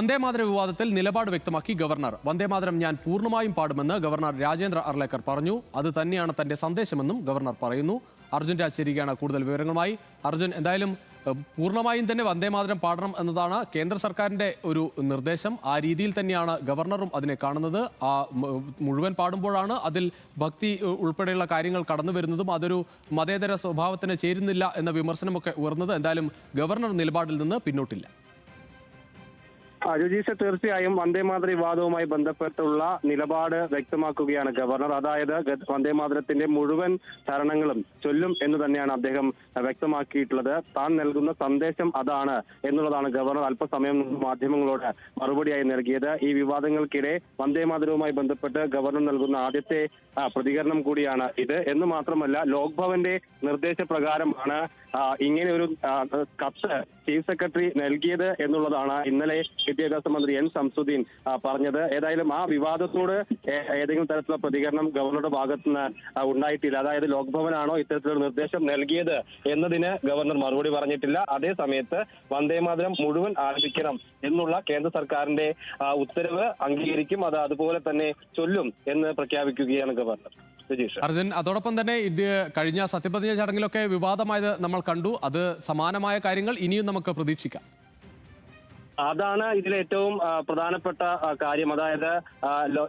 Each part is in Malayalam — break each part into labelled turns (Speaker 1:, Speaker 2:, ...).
Speaker 1: വന്ദേമാതര വിവാദത്തിൽ നിലപാട് വ്യക്തമാക്കി ഗവർണർ. വന്ദേമാതരം ഞാൻ പൂർണ്ണമായും പാടുമെന്ന് ഗവർണർ രാജേന്ദ്ര അർലേക്കർ പറഞ്ഞു. അത് തന്നെയാണ് തന്റെ സന്ദേശമെന്നും ഗവർണർ പറയുന്നു. അർജുൻ രാജ് കൂടുതൽ വിവരങ്ങളുമായി. അർജുൻ, എന്തായാലും പൂർണ്ണമായും തന്നെ വന്ദേമാതരം പാടണം എന്നതാണ് കേന്ദ്ര സർക്കാരിന്റെ ഒരു നിർദ്ദേശം. ആ രീതിയിൽ തന്നെയാണ് ഗവർണറും അതിനെ കാണുന്നത്. ആ മുഴുവൻ പാടുമ്പോഴാണ് അതിൽ ഭക്തി ഉൾപ്പെടെയുള്ള കാര്യങ്ങൾ കടന്നു വരുന്നതും അതൊരു മതേതര സ്വഭാവത്തിന് ചേരുന്നില്ല എന്ന വിമർശനമൊക്കെ ഉയർന്നത്. എന്തായാലും ഗവർണർ നിലപാടിൽ നിന്ന് പിന്നോട്ടില്ല.
Speaker 2: രജീഷ, തീർച്ചയായും വന്ദേമാതര വിവാദവുമായി ബന്ധപ്പെട്ടുള്ള നിലപാട് വ്യക്തമാക്കുകയാണ് ഗവർണർ. അതായത് വന്ദേമാതരത്തിന്റെ മുഴുവൻ ചരണങ്ങളും ചൊല്ലും എന്ന് തന്നെയാണ് അദ്ദേഹം വ്യക്തമാക്കിയിട്ടുള്ളത്. താൻ നൽകുന്ന സന്ദേശം അതാണ് എന്നുള്ളതാണ് ഗവർണർ അല്പസമയം മാധ്യമങ്ങളോട് മറുപടിയായി നൽകിയത്. ഈ വിവാദങ്ങൾക്കിടെ വന്ദേമാതരവുമായി ബന്ധപ്പെട്ട് ഗവർണർ നൽകുന്ന ആദ്യത്തെ പ്രതികരണം കൂടിയാണ് ഇത്. എന്ന് മാത്രമല്ല, ലോക്ഭവന്റെ നിർദ്ദേശപ്രകാരമാണ് ഇങ്ങനെ ഒരു കത്ത് ചീഫ് സെക്രട്ടറി നൽകിയത് എന്നുള്ളതാണ് ഇന്നലെ വിദ്യാഭ്യാസ മന്ത്രി എൻ ശംസുദ്ദീൻ പറഞ്ഞത്. ഏതായാലും ആ വിവാദത്തോട് ഏതെങ്കിലും തരത്തിലുള്ള പ്രതികരണം ഗവർണറുടെ ഭാഗത്തുനിന്ന് ഉണ്ടായിട്ടില്ല. അതായത് ലോക്ഭവനാണോ ഇത്തരത്തിലൊരു നിർദ്ദേശം നൽകിയത് എന്നതിന് ഗവർണർ മറുപടി പറഞ്ഞിട്ടില്ല. അതേ സമയത്ത് വന്ദേമാതരം മുഴുവൻ ആലപിക്കണം എന്നുള്ള കേന്ദ്ര സർക്കാരിന്റെ ഉത്തരവ് അംഗീകരിക്കും, അത് അതുപോലെ തന്നെ ചൊല്ലും എന്ന് പ്രഖ്യാപിക്കുകയാണ് ഗവർണർ.
Speaker 1: അർജുൻ, അതോടൊപ്പം തന്നെ ഇത് കഴിഞ്ഞ സത്യപ്രതിജ്ഞ ചടങ്ങിലൊക്കെ വിവാദമായത് നമ്മൾ കണ്ടു. അത് സമാനമായ കാര്യങ്ങൾ ഇനിയും നമുക്ക് പ്രതീക്ഷിക്കാം.
Speaker 2: അതാണ് ഇതിലെ ഏറ്റവും പ്രധാനപ്പെട്ട കാര്യം. അതായത്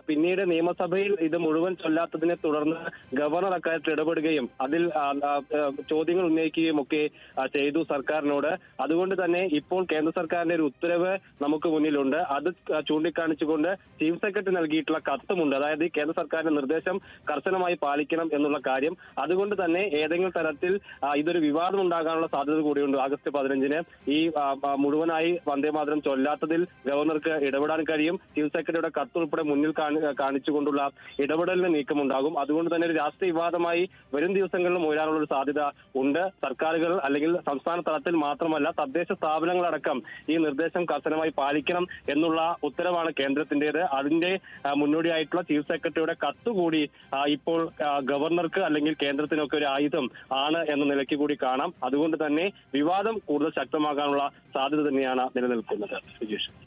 Speaker 2: പിന്നീട് നിയമസഭയിൽ ഇത് മുഴുവൻ ചൊല്ലാത്തതിനെ തുടർന്ന് ഗവർണർ അക്കാര്യത്തിൽ ഇടപെടുകയും അതിൽ ചോദ്യങ്ങൾ ഉന്നയിക്കുകയും ഒക്കെ ചെയ്തു സർക്കാരിനോട്. അതുകൊണ്ട് തന്നെ ഇപ്പോൾ കേന്ദ്ര സർക്കാരിന്റെ ഒരു ഉത്തരവ് നമുക്ക് മുന്നിലുണ്ട്. അത് ചൂണ്ടിക്കാണിച്ചുകൊണ്ട് ചീഫ് സെക്രട്ടറി നൽകിയിട്ടുള്ള കത്തുമുണ്ട്. അതായത് ഈ കേന്ദ്ര സർക്കാരിന്റെ നിർദ്ദേശം കർശനമായി പാലിക്കണം എന്നുള്ള കാര്യം. അതുകൊണ്ട് തന്നെ ഏതെങ്കിലും തരത്തിൽ ഇതൊരു വിവാദം ഉണ്ടാകാനുള്ള സാധ്യത കൂടിയുണ്ട്. ആഗസ്റ്റ് 15-ന് ഈ മുഴുവനായി വന്ദേമാതരം ചൊല്ലാത്തതിൽ ഗവർണർക്ക് ഇടപെടാൻ കഴിയും. ചീഫ് സെക്രട്ടറിയുടെ കത്ത് ഉൾപ്പെടെ മുന്നിൽ കാണിച്ചുകൊണ്ടുള്ള ഇടപെടലിന് നീക്കമുണ്ടാകും. അതുകൊണ്ട് തന്നെ ഒരു രാഷ്ട്രീയ വിവാദമായി വരും ദിവസങ്ങളിലും ഉയരാനുള്ള ഒരു സാധ്യത ഉണ്ട്. സർക്കാരുകൾ അല്ലെങ്കിൽ സംസ്ഥാന തലത്തിൽ മാത്രമല്ല തദ്ദേശ സ്ഥാപനങ്ങളടക്കം ഈ നിർദ്ദേശം കർശനമായി പാലിക്കണം എന്നുള്ള ഉത്തരവാണ് കേന്ദ്രത്തിന്റേത്. അതിന്റെ മുന്നോടിയായിട്ടുള്ള ചീഫ് സെക്രട്ടറിയുടെ കത്ത് കൂടി ഇപ്പോൾ ഗവർണർക്ക് അല്ലെങ്കിൽ കേന്ദ്രത്തിനൊക്കെ ഒരു ആയുധം ആണ് എന്ന നിലയ്ക്ക് കൂടി കാണാം. അതുകൊണ്ട് തന്നെ വിവാദം കൂടുതൽ ശക്തമാകാനുള്ള സാധ്യത തന്നെയാണ് നിലനിൽക്കുന്നത്.